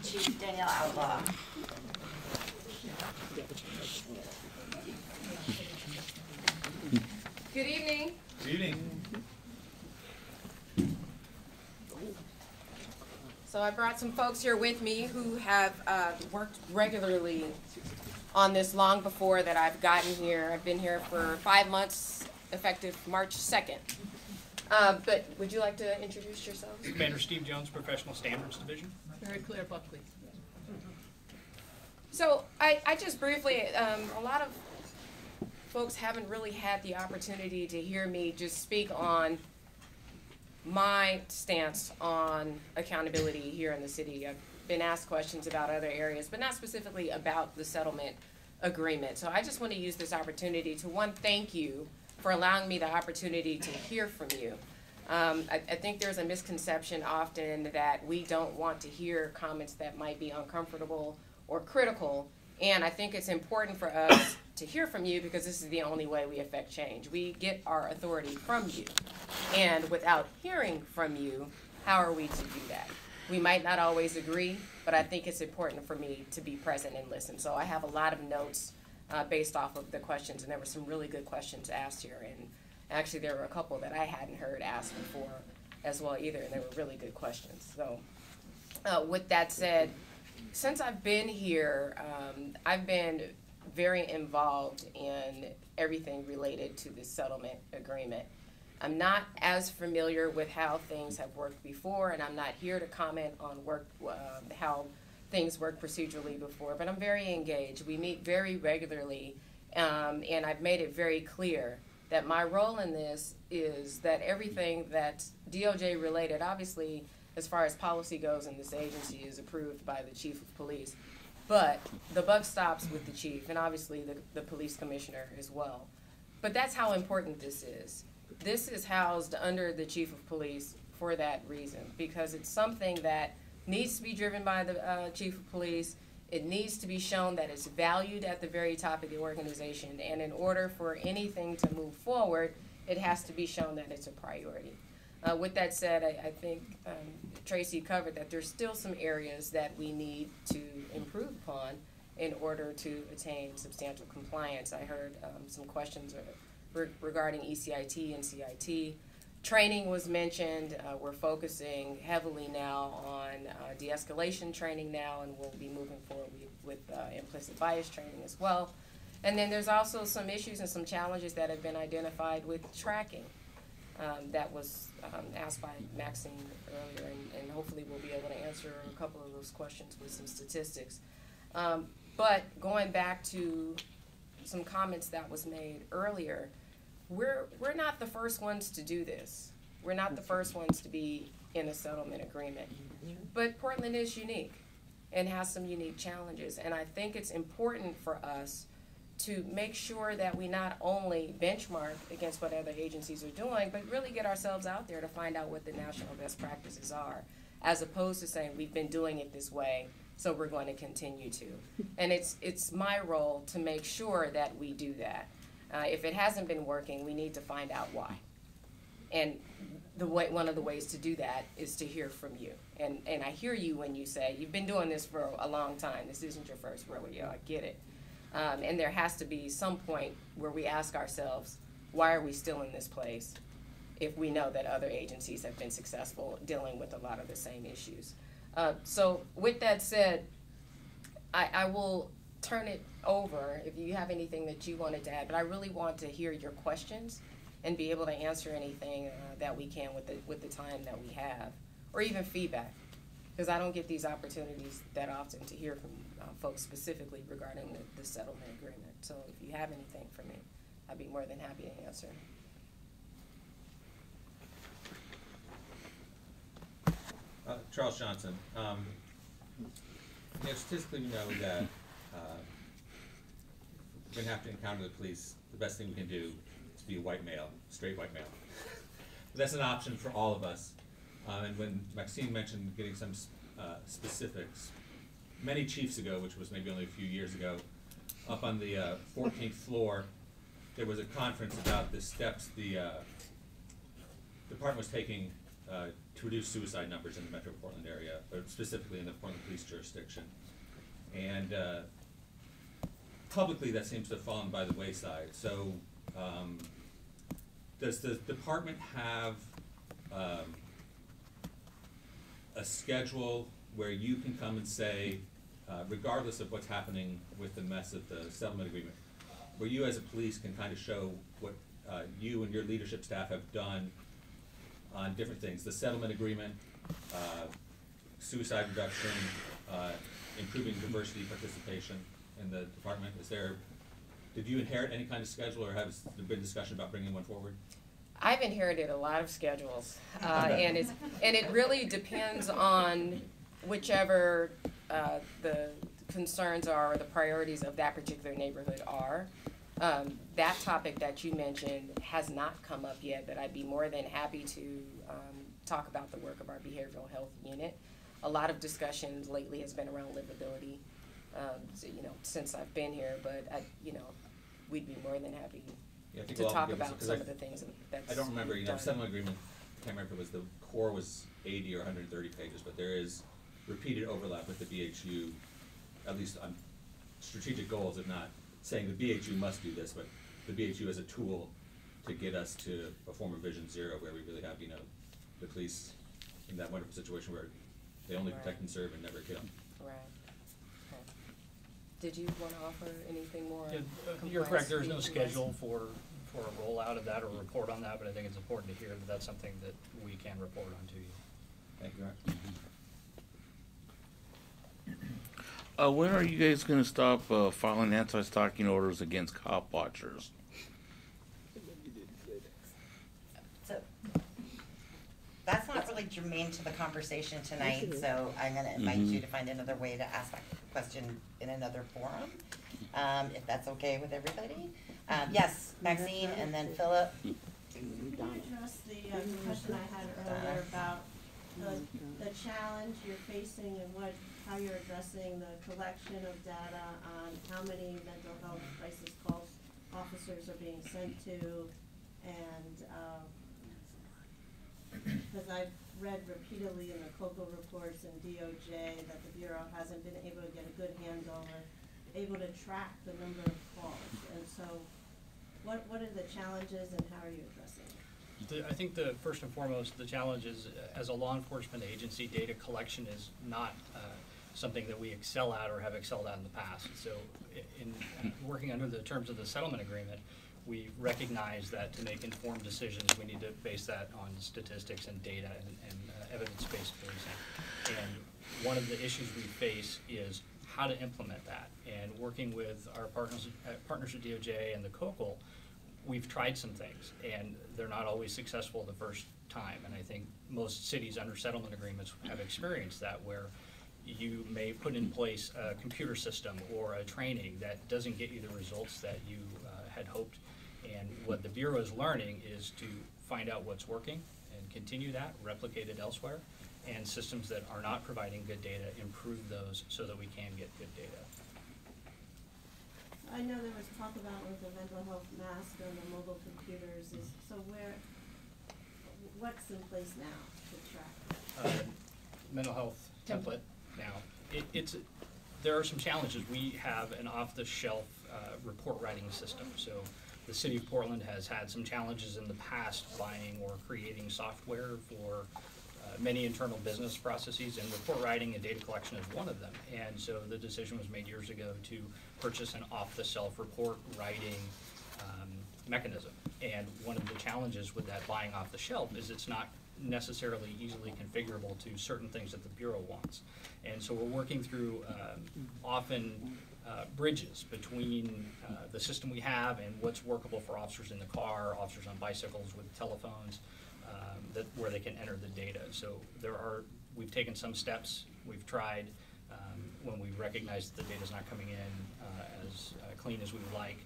Chief Danielle Outlaw. Good evening. Good evening. So I brought some folks here with me who have worked regularly on this long before that I've gotten here. I've been here for 5 months, effective March 2nd. But would you like to introduce yourselves? Commander Steve Jones, Professional Standards Division. Mary Claire Buckley. So I just briefly, a lot of folks haven't really had the opportunity to hear me just speak on my stance on accountability here in the city. I've been asked questions about other areas, but not specifically about the settlement agreement. So I just want to use this opportunity to, one, thank you for allowing me the opportunity to hear from you. I think there's a misconception often that we don't want to hear comments that might be uncomfortable or critical, and I think it's important for us to hear from you because this is the only way we affect change. We get our authority from you, and without hearing from you, how are we to do that? We might not always agree, but I think it's important for me to be present and listen. So I have a lot of notes based off of the questions, and there were some really good questions asked here, and actually there were a couple that I hadn't heard asked before as well either, and they were really good questions. So with that said, since I've been here, I've been very involved in everything related to the settlement agreement. I'm not as familiar with how things have worked before, and I'm not here to comment on how things work procedurally before, but I'm very engaged. We meet very regularly, and I've made it very clear that my role in this is that everything that's DOJ related, obviously as far as policy goes in this agency, is approved by the Chief of Police, but the buck stops with the Chief, and obviously the Police Commissioner as well. But that's how important this is. This is housed under the Chief of Police for that reason, because it's something that needs to be driven by the Chief of Police. It needs to be shown that it's valued at the very top of the organization, and in order for anything to move forward, it has to be shown that it's a priority. With that said, I think Tracy covered that there's still some areas that we need to improve upon in order to attain substantial compliance. I heard some questions regarding ECIT and CIT. Training was mentioned. We're focusing heavily now on de-escalation training now, and we'll be moving forward with implicit bias training as well. And then there's also some issues and some challenges that have been identified with tracking. That was asked by Maxine earlier, and hopefully we'll be able to answer a couple of those questions with some statistics. But going back to some comments that was made earlier, we're not the first ones to do this. We're not the first ones to be in a settlement agreement. But Portland is unique and has some unique challenges, and I think it's important for us to make sure that we not only benchmark against what other agencies are doing, but really get ourselves out there to find out what the national best practices are, as opposed to saying we've been doing it this way, so we're going to continue to. And it's my role to make sure that we do that. If it hasn't been working, we need to find out why. And one of the ways to do that is to hear from you. And I hear you when you say, you've been doing this for a long time. This isn't your first rodeo. I get it. And there has to be some point where we ask ourselves, why are we still in this place if we know that other agencies have been successful dealing with a lot of the same issues? So with that said, I will turn it over if you have anything that you wanted to add, but I really want to hear your questions and be able to answer anything that we can with the time that we have, or even feedback, because I don't get these opportunities that often to hear from folks specifically regarding the settlement agreement. So if you have anything for me, I'd be more than happy to answer. Charles Johnson. Statistically, we know that we're going to have to encounter the police. The best thing we can do is be a white male, straight white male. But that's an option for all of us. And when Maxine mentioned getting some specifics, many chiefs ago, which was maybe only a few years ago, up on the 14th floor, there was a conference about the steps the department was taking to reduce suicide numbers in the Metro Portland area, or specifically in the Portland Police jurisdiction. And publicly, that seems to have fallen by the wayside. So, does the department have a schedule where you can come and say, regardless of what's happening with the mess of the settlement agreement, where you as a police can kind of show what you and your leadership staff have done on different things, the settlement agreement, suicide reduction, improving diversity participation in the department? Did you inherit any kind of schedule, or has there been discussion about bringing one forward? I've inherited a lot of schedules, and it really depends on whichever the concerns are or the priorities of that particular neighborhood are. That topic that you mentioned has not come up yet, but I'd be more than happy to talk about the work of our behavioral health unit. A lot of discussions lately has been around livability, since I've been here, but we'd be more than happy to talk about some of the things that's I don't remember, done. settlement agreement, I can't remember if it was the core was 80 or 130 pages, but there is repeated overlap with the BHU, at least on strategic goals, if not saying the BHU must do this, but the BHU as a tool to get us to a form of Vision Zero, where we really have, the police in that wonderful situation where they only protect and serve and never kill. Right. Okay. Did you want to offer anything more? Yeah, you're correct, there's no schedule for a rollout of that or a report on that, but I think it's important to hear that that's something that we can report on to you. Thank you, Art. When are you guys going to stop filing anti-stalking orders against cop watchers? So, that's not really germane to the conversation tonight, so I'm gonna invite you to find another way to ask that question in another forum, if that's okay with everybody. Yes, Maxine, and then Philip. Can you address the question I had earlier about the challenge you're facing and how you're addressing the collection of data on how many mental health crisis calls officers are being sent to, and because I've read repeatedly in the COCO reports and DOJ that the Bureau hasn't been able to get a good handle or able to track the number of calls, and so what are the challenges and how are you addressing it? I think the first and foremost, the challenge is, as a law enforcement agency, data collection is not something that we excel at or have excelled at in the past. So in working under the terms of the settlement agreement, we recognize that to make informed decisions, we need to base that on statistics and data and evidence-based policing. And one of the issues we face is how to implement that. And working with our partners at DOJ and the COCO, we've tried some things, and they're not always successful the first time. And I think most cities under settlement agreements have experienced that, where you may put in place a computer system or a training that doesn't get you the results that you had hoped. And what the Bureau is learning is to find out what's working and continue that, replicate it elsewhere, and systems that are not providing good data, improve those so that we can get good data. I know there was talk about with the mental health mask and the mobile computers. What's in place now to track? Mental health template now. There are some challenges. We have an off-the-shelf report writing system. So the city of Portland has had some challenges in the past buying or creating software for many internal business processes, and report writing and data collection is one of them. And so the decision was made years ago to purchase an off-the-shelf report writing mechanism. And one of the challenges with that buying off the shelf is it's not necessarily easily configurable to certain things that the Bureau wants. And so we're working through often bridges between the system we have and what's workable for officers in the car, officers on bicycles with telephones, where they can enter the data. So we've taken some steps, we've tried when we recognize that the data's not coming in as clean as we would like,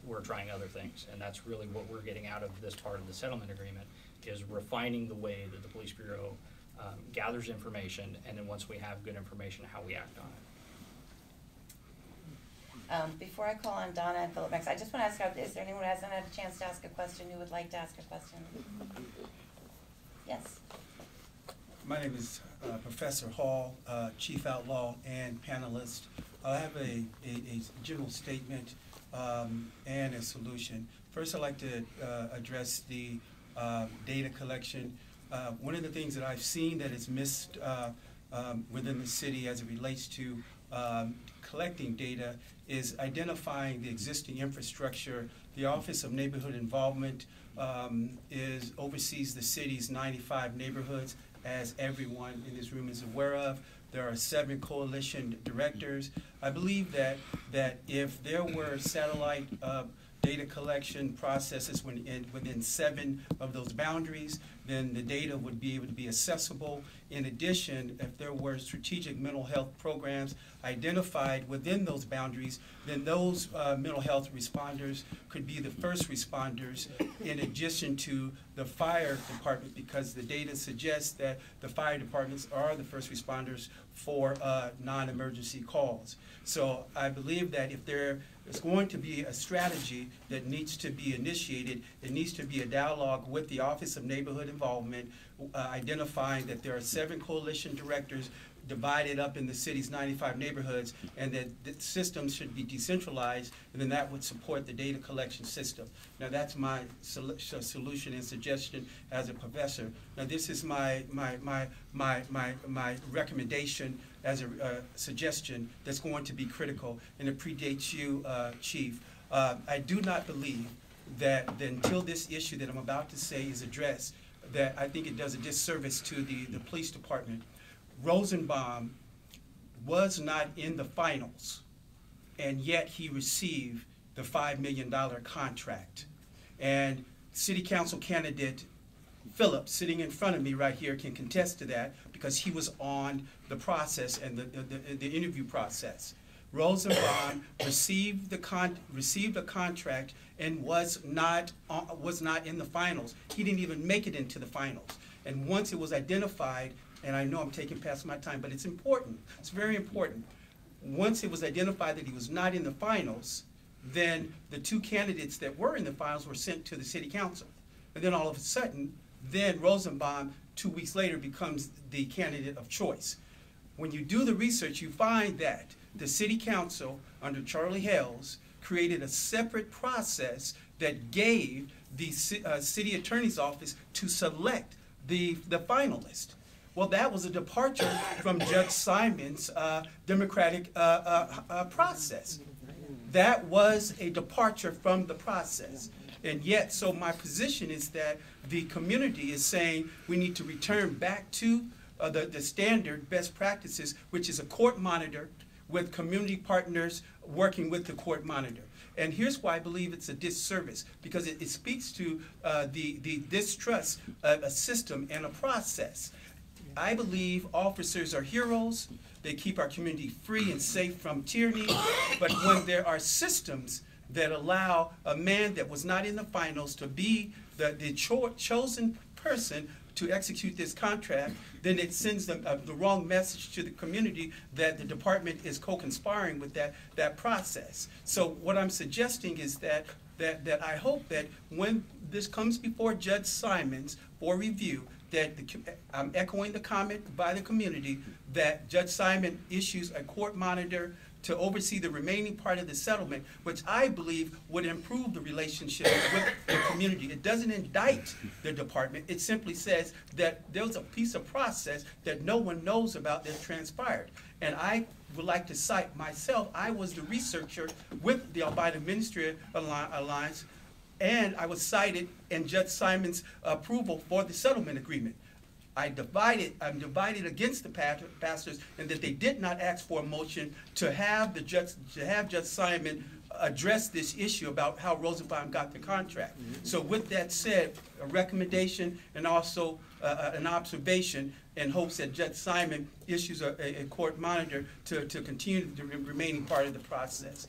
we're trying other things. And that's really what we're getting out of this part of the settlement agreement, is refining the way that the Police Bureau gathers information, and then once we have good information, how we act on it. Before I call on Donna and Philip next, I just want to ask, is there anyone who hasn't had a chance to ask a question who would like to ask a question? Yes. My name is Professor Hall, Chief Outlaw and panelist. I have a general statement and a solution. First, I'd like to address the data collection. One of the things that I've seen that is missed within the city as it relates to collecting data is identifying the existing infrastructure. The Office of Neighborhood Involvement oversees the city's 95 neighborhoods, as everyone in this room is aware of. There are 7 coalition directors. I believe that if there were satellite data collection processes within 7 of those boundaries, then the data would be able to be accessible. In addition, if there were strategic mental health programs identified within those boundaries, then those mental health responders could be the first responders in addition to the fire department, because the data suggests that the fire departments are the first responders for non-emergency calls. So I believe that if there is going to be a strategy that needs to be initiated, it needs to be a dialogue with the Office of Neighborhood Involvement, identifying that there are 7 coalition directors divided up in the city's 95 neighborhoods, and that the systems should be decentralized, and then that would support the data collection system. Now, that's my solution and suggestion as a professor. Now, this is my recommendation as a suggestion that's going to be critical, and it predates you, Chief. I do not believe that until this issue that I'm about to say is addressed, that I think it does a disservice to the police department. Rosenbaum was not in the finals, and yet he received the $5 million contract. And City Council candidate Phillips, sitting in front of me right here, can contest to that because he was on the process and the interview process. Rosenbaum received a contract and was not in the finals. He didn't even make it into the finals. And once it was identified, and I know I'm taking past my time, but it's important. It's very important. Once it was identified that he was not in the finals, then the 2 candidates that were in the finals were sent to the city council. And then all of a sudden, then Rosenbaum, 2 weeks later, becomes the candidate of choice. When you do the research, you find that the city council, under Charlie Hales, created a separate process that gave the city attorney's office to select the finalist. Well, that was a departure from Judge Simon's democratic process. That was a departure from the process. And yet, so my position is that the community is saying we need to return back to the standard best practices, which is a court monitor with community partners working with the court monitor. And here's why I believe it's a disservice, because it speaks to the distrust of a system and a process. I believe officers are heroes. They keep our community free and safe from tyranny. But when there are systems that allow a man that was not in the finals to be the chosen person to execute this contract, then it sends them the wrong message to the community that the department is co-conspiring with that process. So what I'm suggesting is that I hope that when this comes before Judge Simons for review, that I'm echoing the comment by the community that Judge Simon issues a court monitor to oversee the remaining part of the settlement, which I believe would improve the relationship with the community. It doesn't indict the department. It simply says that there's a piece of process that no one knows about that transpired. And I would like to cite myself. I was the researcher with the Albina Ministry Alliance, and I was cited in Judge Simon's approval for the settlement agreement. I'm divided against the pastors in that they did not ask for a motion to have Judge Simon address this issue about how Rosenbaum got the contract. So with that said, a recommendation and also an observation in hopes that Judge Simon issues a court monitor to continue the remaining part of the process.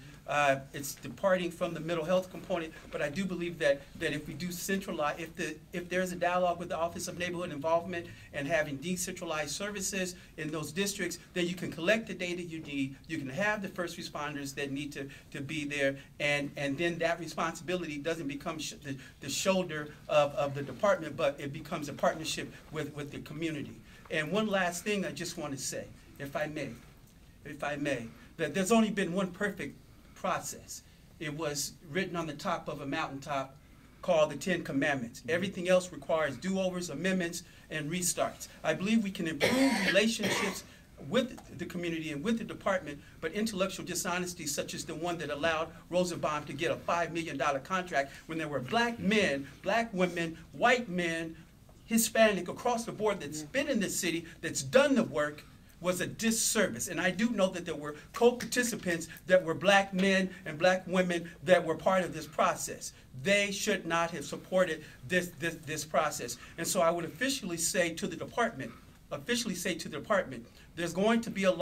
It's departing from the mental health component, but I do believe that if we do centralize, if there's a dialogue with the Office of Neighborhood Involvement and having decentralized services in those districts, then you can collect the data you need, you can have the first responders that need to be there, and then that responsibility doesn't become the shoulder of the department, but it becomes a partnership with the community. And one last thing I just want to say, if I may, that there's only been one perfect process. It was written on the top of a mountaintop called the Ten Commandments. Everything else requires do-overs, amendments, and restarts. I believe we can improve relationships with the community and with the department, but intellectual dishonesty such as the one that allowed Rosenbaum to get a $5 million contract when there were black men, black women, white men, Hispanic, across the board that's been in this city, that's done the work, was a disservice. And I do know that there were co-participants that were black men and black women that were part of this process. They should not have supported this process. And so I would officially say to the department, there's going to be a